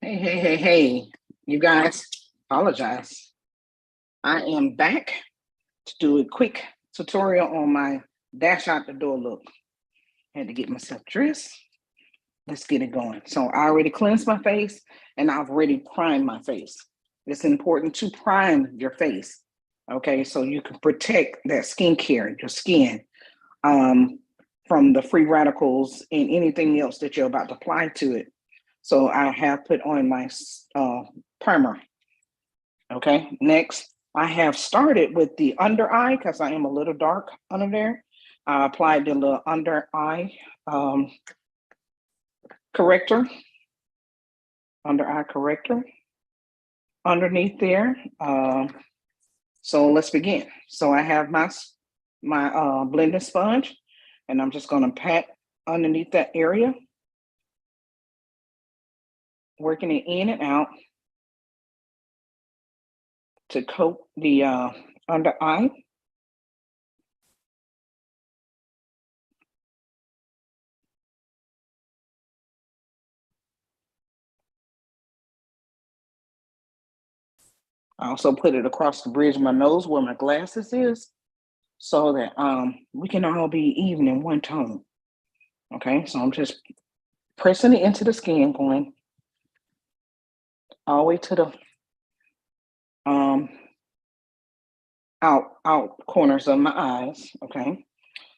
Hey, you guys, apologize. I am back to do a quick tutorial on my dash out the door look. Had to get myself dressed. Let's get it going. So I already cleansed my face and I've already primed my face. It's important to prime your face, okay? So you can protect that skincare, your skin, um, from the free radicals and anything else that you're about to apply to it. So I have put on my primer. Okay, next I have started with the under eye because I am a little dark under there. I applied the little under eye corrector, under eye corrector underneath there. So let's begin. So I have my blending sponge, and I'm just going to pat underneath that area, working it in and out to coat the under eye. I also put it across the bridge of my nose where my glasses is, so that we can all be even in one tone. Okay, so I'm just pressing it into the skin, going all the way to the um out corners of my eyes. Okay,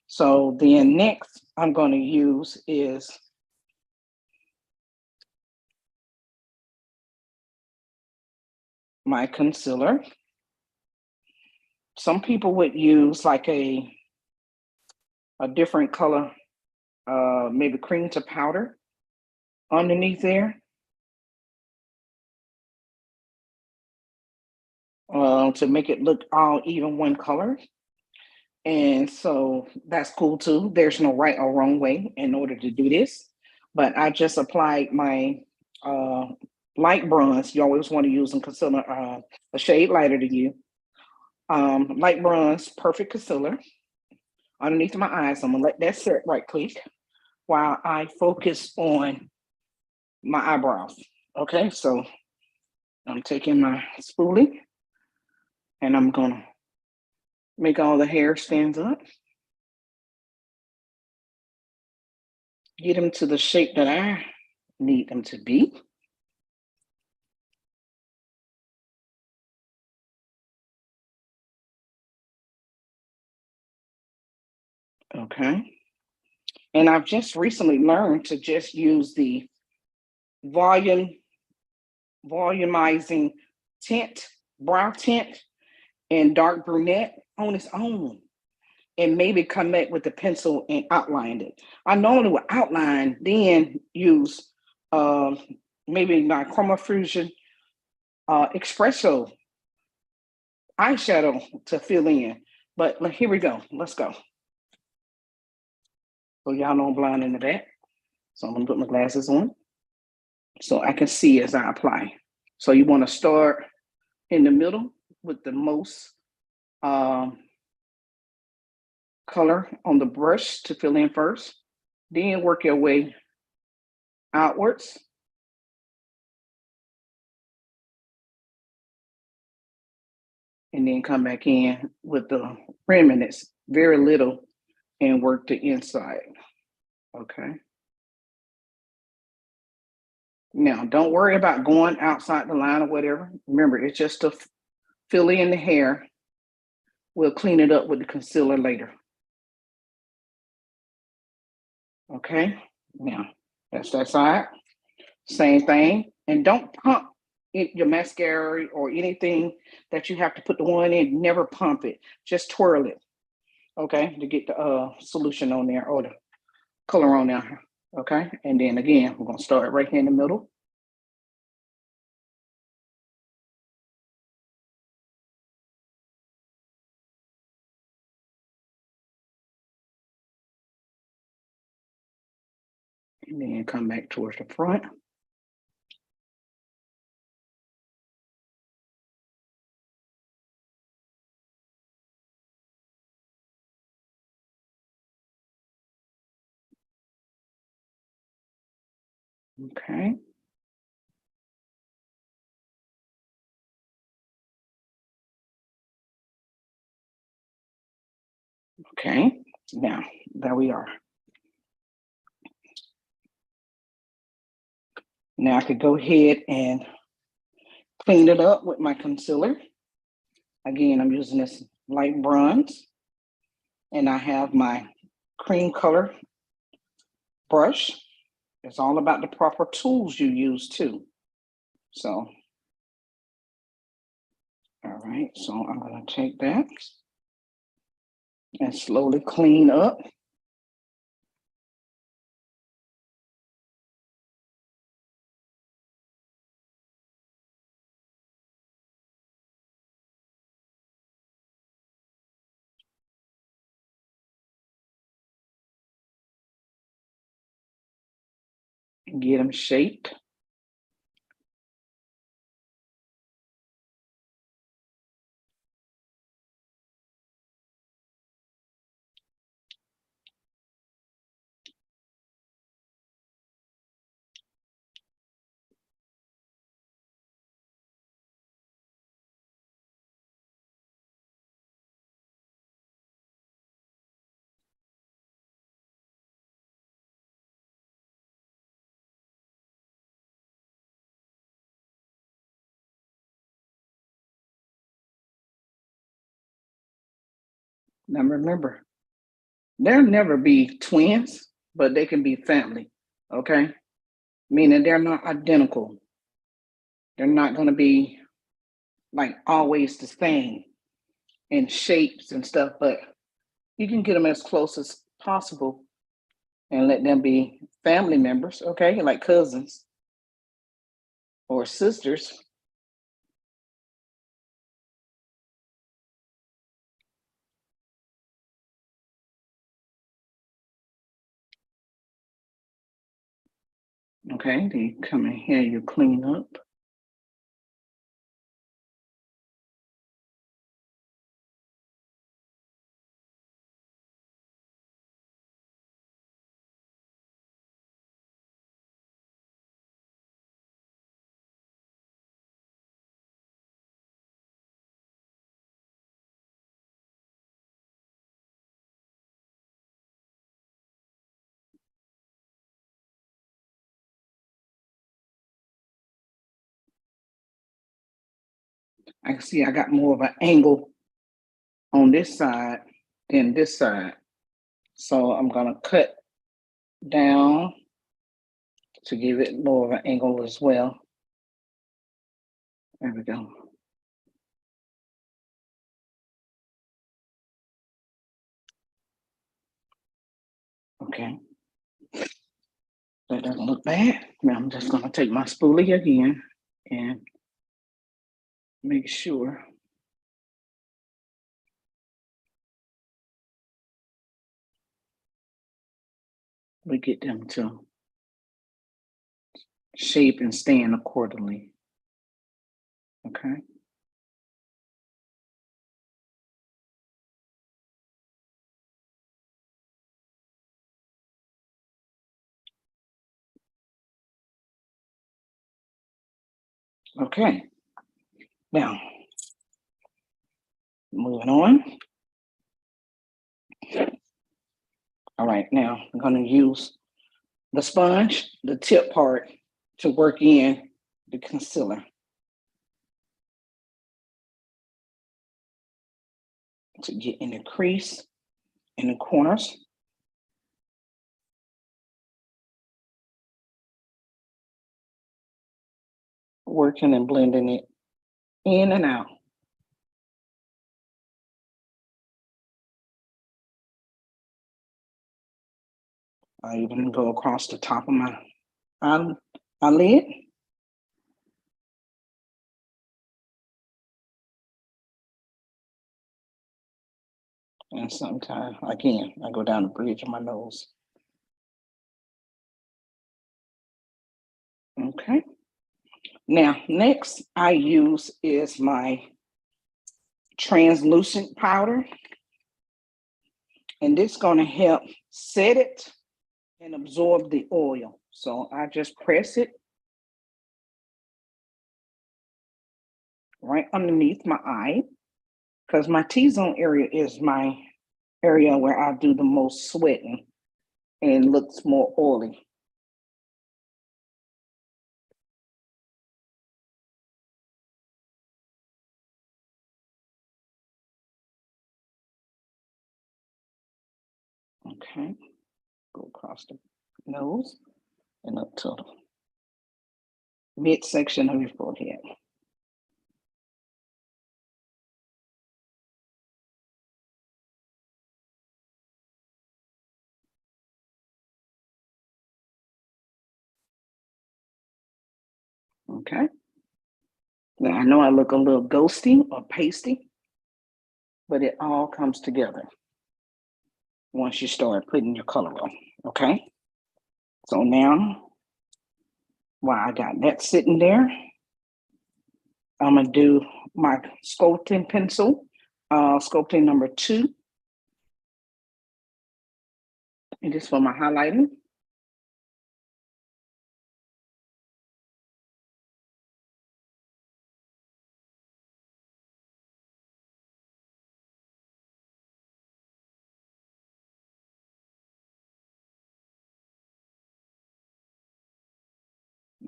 so then next I'm going to use is my concealer. Some people would use like a different color, maybe cream to powder underneath there, to make it look all even one color. And so that's cool too. There's no right or wrong way in order to do this. But I just applied my uh, light bronze. You always want to use some concealer, a shade lighter to you. Light bronze, perfect concealer underneath my eyes. I'm gonna let that set right quick while I focus on my eyebrows. Okay, so I'm taking my spoolie and I'm gonna make all the hair stands up. Get them to the shape that I need them to be. Okay. And I've just recently learned to just use the volume volumizing tint, brow tint, and dark brunette on its own, and maybe come back with the pencil and outline it. I normally would outline, then use uh, maybe my Chroma Fusion Espresso eyeshadow to fill in. But here we go. Let's go. So y'all know I'm blind in the back. So I'm gonna put my glasses on so I can see as I apply. So you want to start in the middle with the most um, color on the brush to fill in first. Then work your way outwards. And then come back in with the remnants, very little, and work the inside. Okay. Now, don't worry about going outside the line or whatever. Remember, it's just to fill in the hair. We'll clean it up with the concealer later. Okay. Now, that's that side. Same thing. And don't pump your mascara or anything that you have to put the one in. Never pump it. Just twirl it. Okay. To get the solution on there or the color on there. Okay. And then again, we're going to start right here in the middle. And then come back towards the front. Okay. Okay, now there we are. Now I could go ahead and clean it up with my concealer. Again, I'm using this light bronze, and I have my cream color brush. It's all about the proper tools you use too. So, all right, so I'm going to take that and slowly clean up. Get them shaped. Now remember, they'll never be twins, but they can be family, okay? Meaning they're not identical. They're not going to be like always the same in shapes and stuff, but you can get them as close as possible and let them be family members, okay? Like cousins or sisters. Okay, then you come in here, you clean up. I can see I got more of an angle on this side than this side. So I'm gonna cut down to give it more of an angle as well. There we go. Okay. That doesn't look bad. Now I'm just gonna take my spoolie again and make sure we get them to shape and stand accordingly. Okay. Okay. Now, moving on. All right, now I'm going to use the sponge, the tip part, to work in the concealer. To get in the crease, in the corners. Working and blending it in and out. I even go across the top of my eyelid. And sometimes, again, I go down the bridge of my nose. Okay. Now, next I use is my translucent powder. And this is going to help set it and absorb the oil. So I just press it right underneath my eye because my T-zone area is my area where I do the most sweating and looks more oily. Okay, go across the nose and up to the midsection of your forehead. Okay. Now I know I look a little ghosty or pasty, but it all comes together once you start putting your color on. Okay. So now, while I got that sitting there, I'm gonna do my sculpting pencil, sculpting number 2. And just for my highlighting.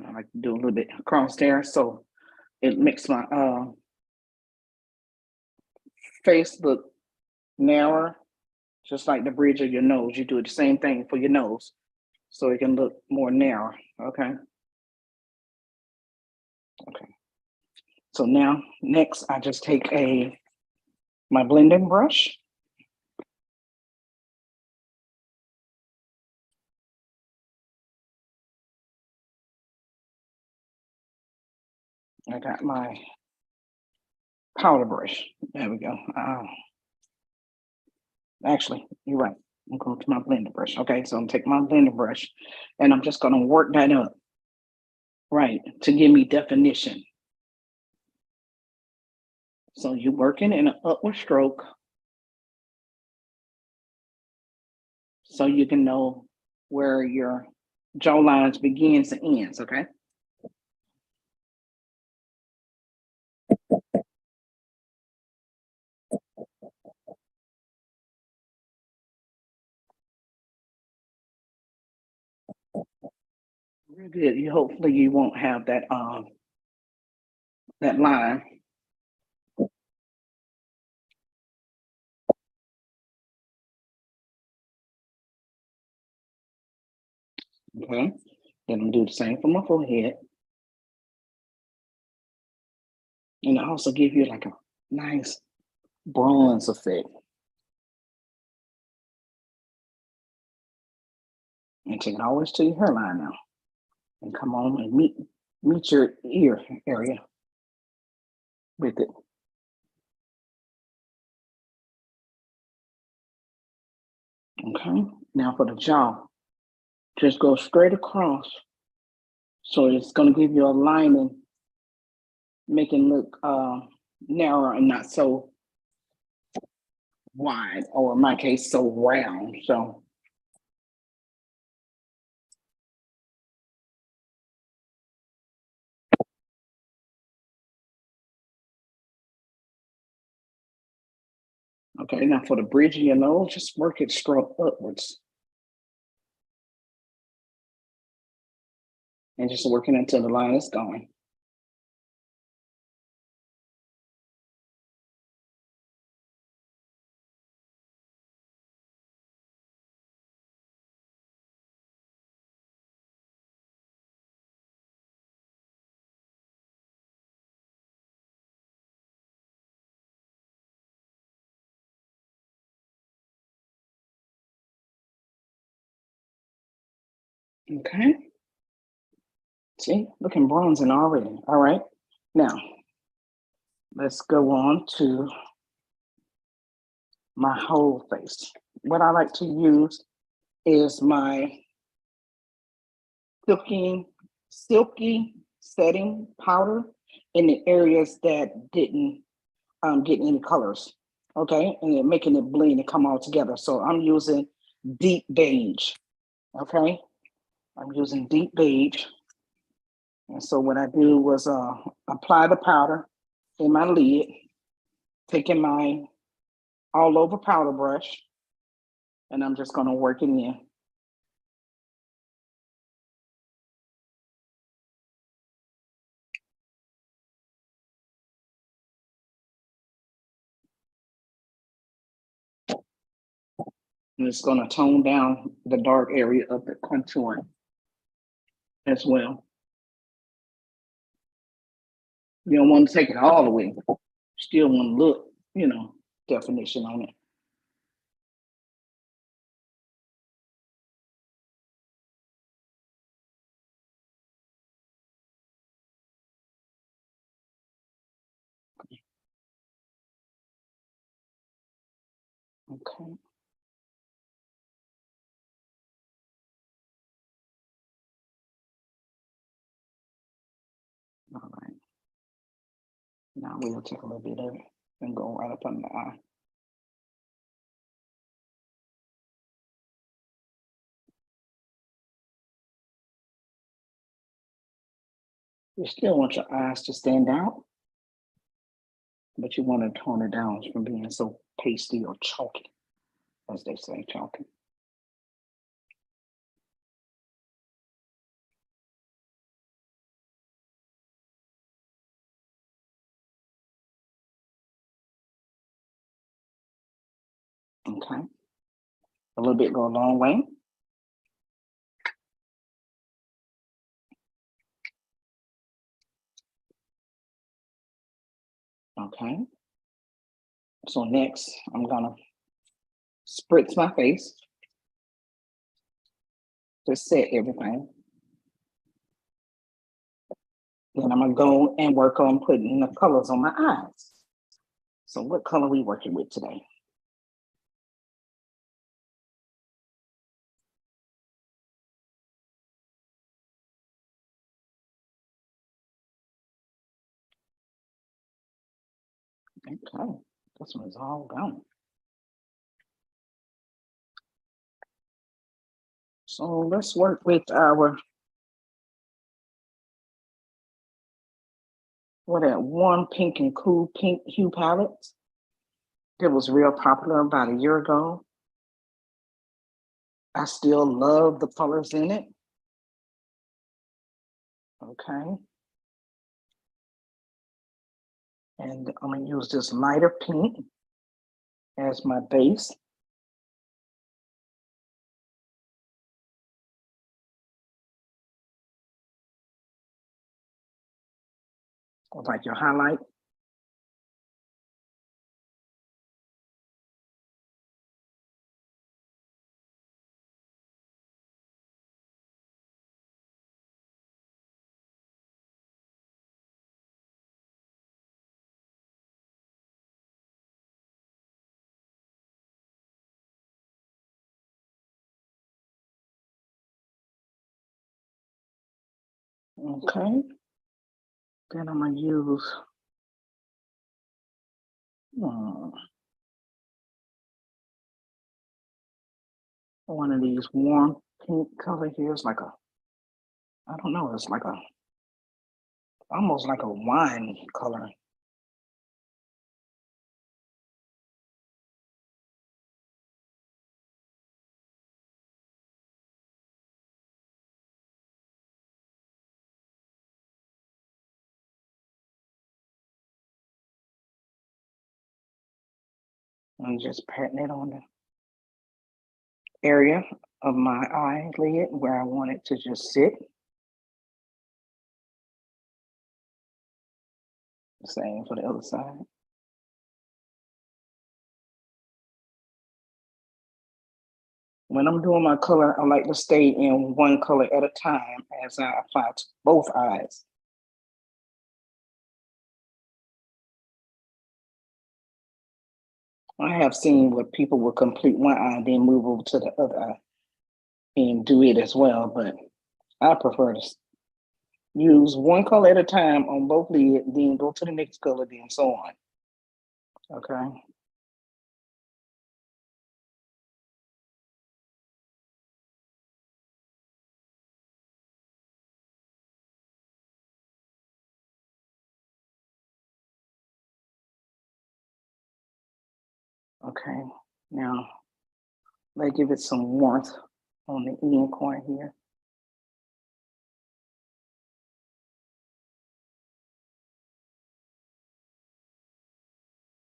I like to do a little bit across there so it makes my face look narrower, just like the bridge of your nose. You do the same thing for your nose so it can look more narrow. Okay. Okay. So now, next, I just take my blending brush. I got my powder brush. There we go. Actually, you're right. I'm going to my blender brush. Okay, so I'm taking my blender brush and I'm just going to work that up, right, to give me definition. So you're working in an upward stroke so you can know where your jaw lines begins and ends, okay? Real good. Hopefully you won't have that line. Okay. Then I'm do the same for my forehead. And it also give you like a nice bronze effect. And take it always to your hairline now. And come on and meet your ear area with it. Okay. Now for the jaw, just go straight across. So it's going to give you a lining, making look narrow and not so wide, or in my case, so round. So okay, now for the bridge of your nose, just work it stroke upwards. And just working until the line is going. Okay. See, looking bronzing already. All right. Now, let's go on to my whole face. What I like to use is my silky setting powder in the areas that didn't get any colors. Okay, and then making it blend and come all together. So I'm using deep beige. Okay, I'm using deep beige. And so what I do was apply the powder in my lid, taking my all over powder brush And I'm just going to work it in. And it's going to tone down the dark area of the contour as well. You don't want to take it all the way. Still want to look, definition on it. Okay. All right. Now we'll take a little bit of it and go right up under the eye. You still want your eyes to stand out, but you want to tone it down from being so pasty or chalky, as they say, chalky. Okay. A little bit go a long way. Okay. So next, I'm gonna spritz my face to set everything. Then I'm gonna go and work on putting the colors on my eyes. So what color are we working with today? Okay, this one's all gone. So let's work with our warm pink and cool pink hue palette that was real popular about a year ago. I still love the colors in it. Okay. And I'm gonna use this lighter pink as my base. Like your highlight. Okay. Then I'm gonna use one of these warm pink color here. It's like I don't know, it's like almost like a wine color. And just patting it on the area of my eyelid where I want it to just sit. Same for the other side. When I'm doing my color, I like to stay in one color at a time as I apply to both eyes. I have seen where people will complete one eye, then move over to the other eye and do it as well, but I prefer to use one color at a time on both lids, then go to the next color, then so on. Okay. Okay. Now They give it some warmth on the end corner here.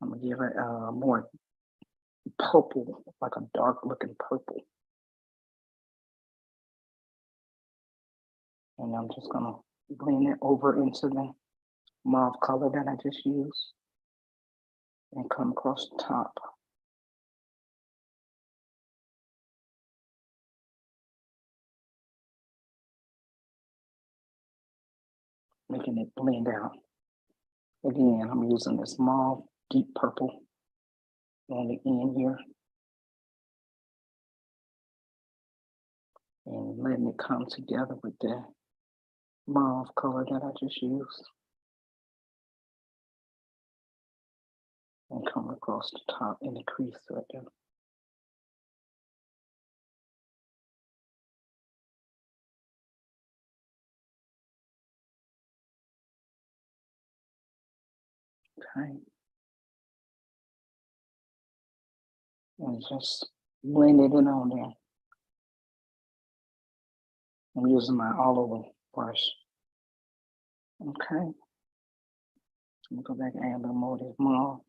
I'm gonna give it more purple, like a dark looking purple. And I'm just gonna blend it over into the mauve color that I just used and come across the top. Making it blend out. Again, I'm using this mauve deep purple on the end here. And letting it come together with the mauve color that I just used. And come across the top in the crease right there. Okay. And just blend it in on there. I'm using my all over brush. Okay. I'm gonna go back and add a little more of this mauve.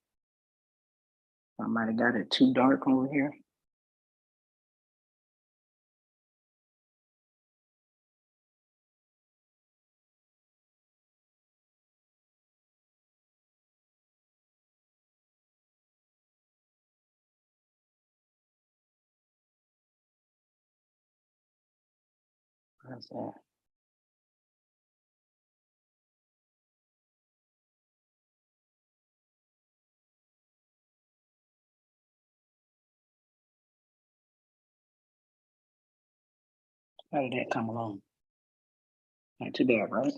I might have got it too dark over here. How's that? How did that come along? Not too bad, right?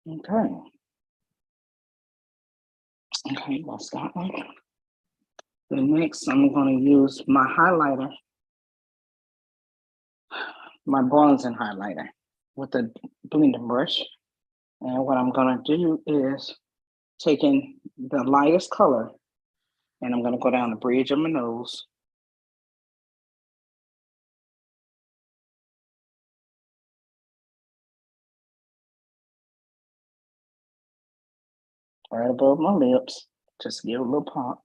Okay. Okay, that's that one. The next, I'm going to use my highlighter, my bronzing highlighter with the blending brush. And what I'm going to do is taking the lightest color and I'm going to go down the bridge of my nose. Right above my lips, just give a little pop.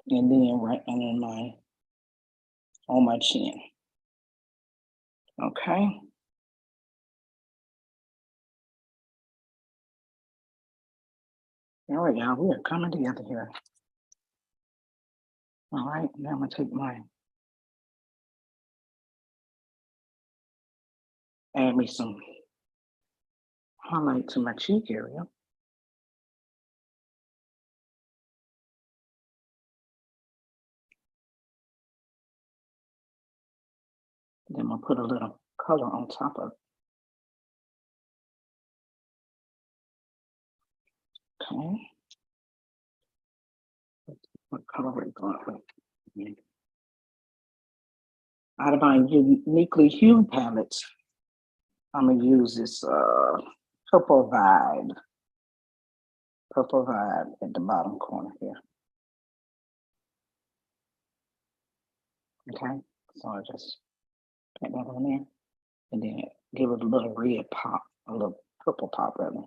And then right under on my chin. Okay. All right, y'all, we are coming together here. All right, now I'm gonna take add me some highlight to my cheek area. Then I'm gonna put a little color on top of it. Okay. What color we're going with? Out of my uniquely hued palettes, I'm gonna use this purple vibe at the bottom corner here. Okay, so I just put that on there and then give it a little red pop, a little purple pop rather.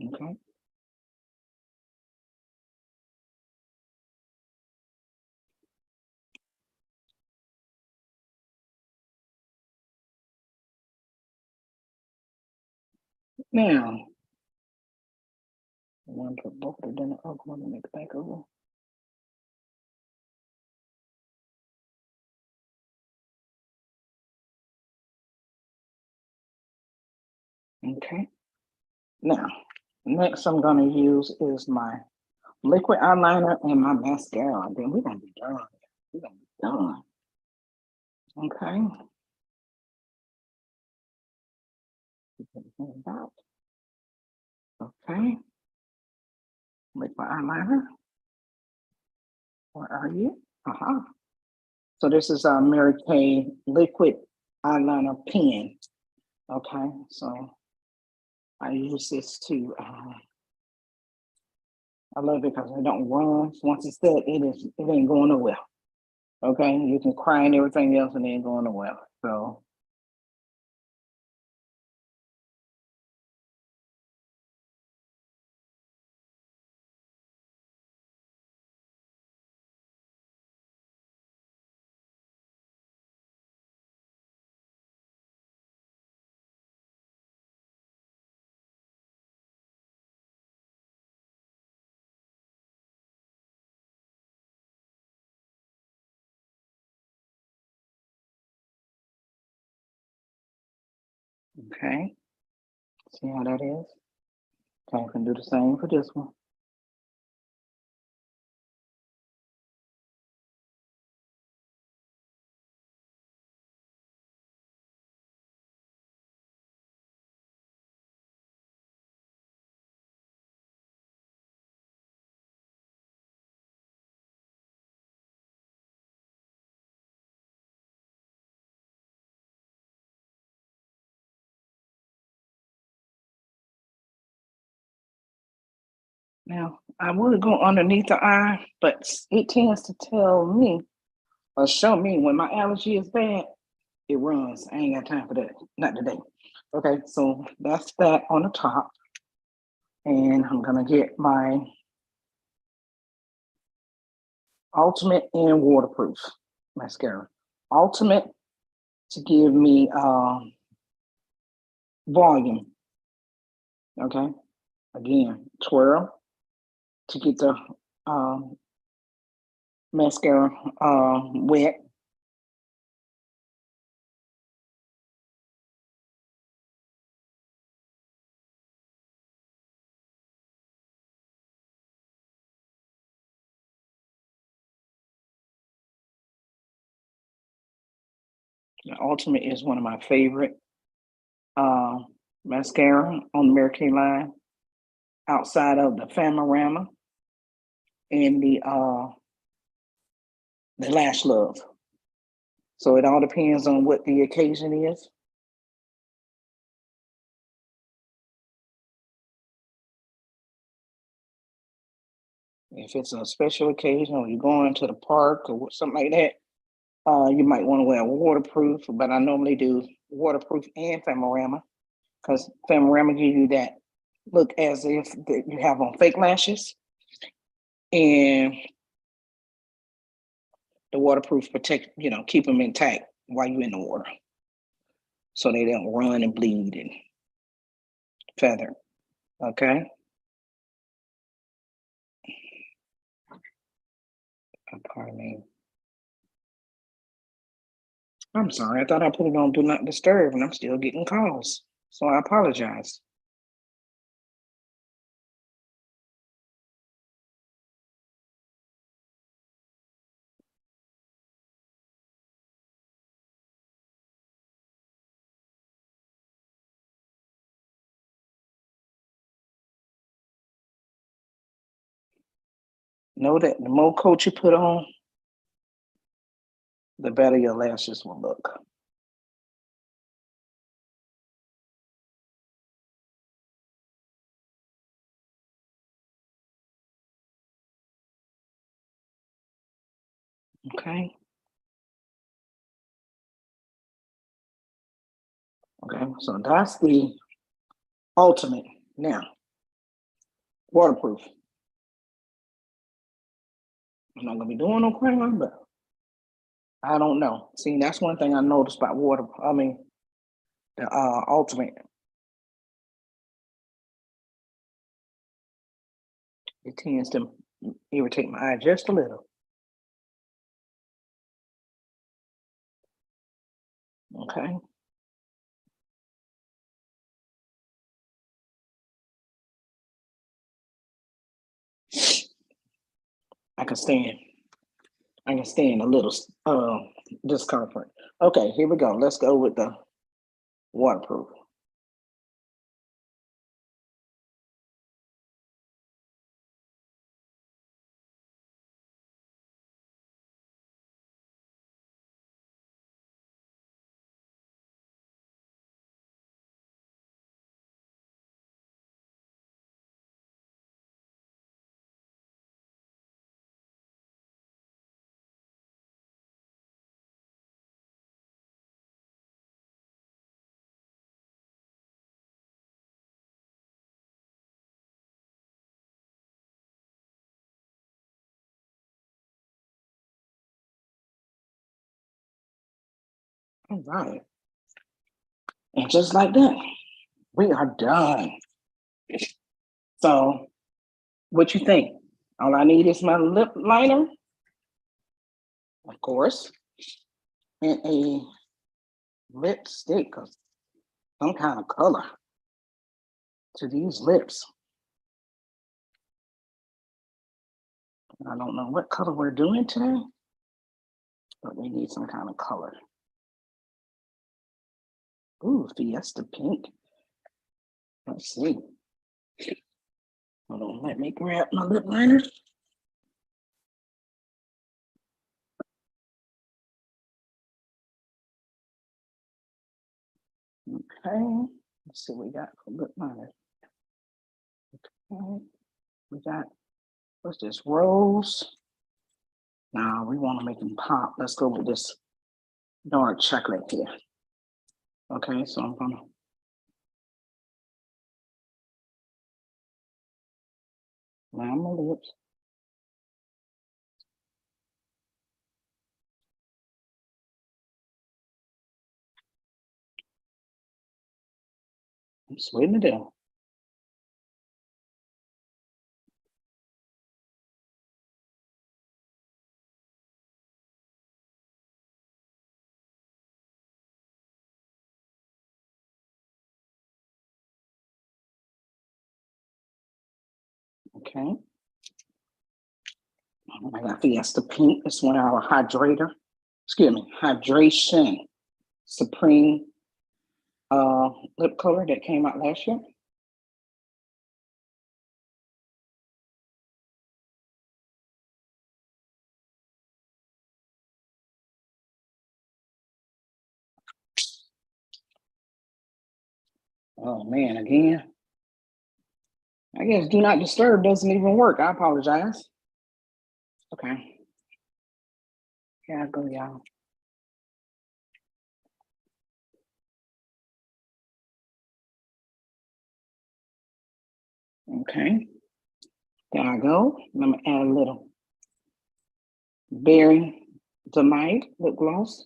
Okay. Now, I want to put both of them in the other one and make it back over. Okay. Now, next I'm going to use is my liquid eyeliner and my mascara. And then we're going to be done. We're going to be done. Okay. Okay. With my eyeliner. Where are you? So this is a Mary Kay liquid eyeliner pen. Okay, so I use this to. I love it because it don't run. Once it's set, it ain't going nowhere. Okay, you can cry and everything else, and it ain't going nowhere. So. Okay, see how that is? Okay, I can do the same for this one. Now, I would go underneath the eye, but it tends to tell me or show me when my allergy is bad, it runs. I ain't got time for that. Not today. Okay, so that's that on the top. And I'm gonna get my Ultimate and Waterproof mascara. Ultimate to give me volume. Okay, again, twirl to get the mascara wet. The Ultimate is one of my favorite mascara on the Mary Kay line, outside of the Famarama and the Lash Love. So it all depends on what the occasion is. If it's a special occasion or you're going to the park or something like that, you might want to wear waterproof, but I normally do waterproof and Famarama because Famarama gives you that look as if that you have on fake lashes, and the waterproof protect, keep them intact while you're in the water, so they don't run and bleed and feather. Okay. Pardon me. I'm sorry. I thought I put it on Do Not Disturb, and I'm still getting calls. So I apologize. Know that the more coat you put on, the better your lashes will look. Okay. Okay. So that's the Ultimate. Now, waterproof. I'm not gonna be doing no crayon, but I don't know. See, that's one thing I noticed about the Ultimate. It tends to irritate my eye just a little. Okay. I can stand. I can stand a little discomfort. Okay, here we go. Let's go with the waterproof. All right. And just like that, we are done. So what you think? All I need is my lip liner, of course, and a lipstick of some kind of color to these lips. I don't know what color we're doing today, but we need some kind of color. Ooh, Fiesta pink. Let's see. Hold on, let me grab my lip liner. Okay, let's see what we got for lip liner. Okay, we got, what's this, rose? Now we want to make them pop. Let's go with this dark chocolate here. Okay, so I'm gonna line my lips. I'm sweating it down. Okay. I got Fiesta pink. This one our hydration supreme lip color that came out last year. Oh man, again. I guess do not disturb doesn't even work. I apologize. Okay. Here I go, y'all. Okay. There I go. I'm gonna add a little berry delight lip gloss.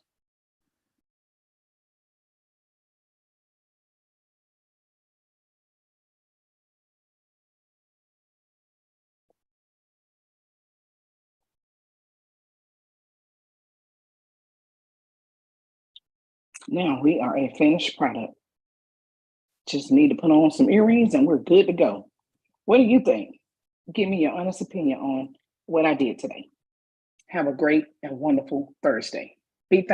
Now we are a finished product. Just need to put on some earrings and we're good to go. What do you think? Give me your honest opinion on what I did today. Have a great and wonderful Thursday. Be thankful.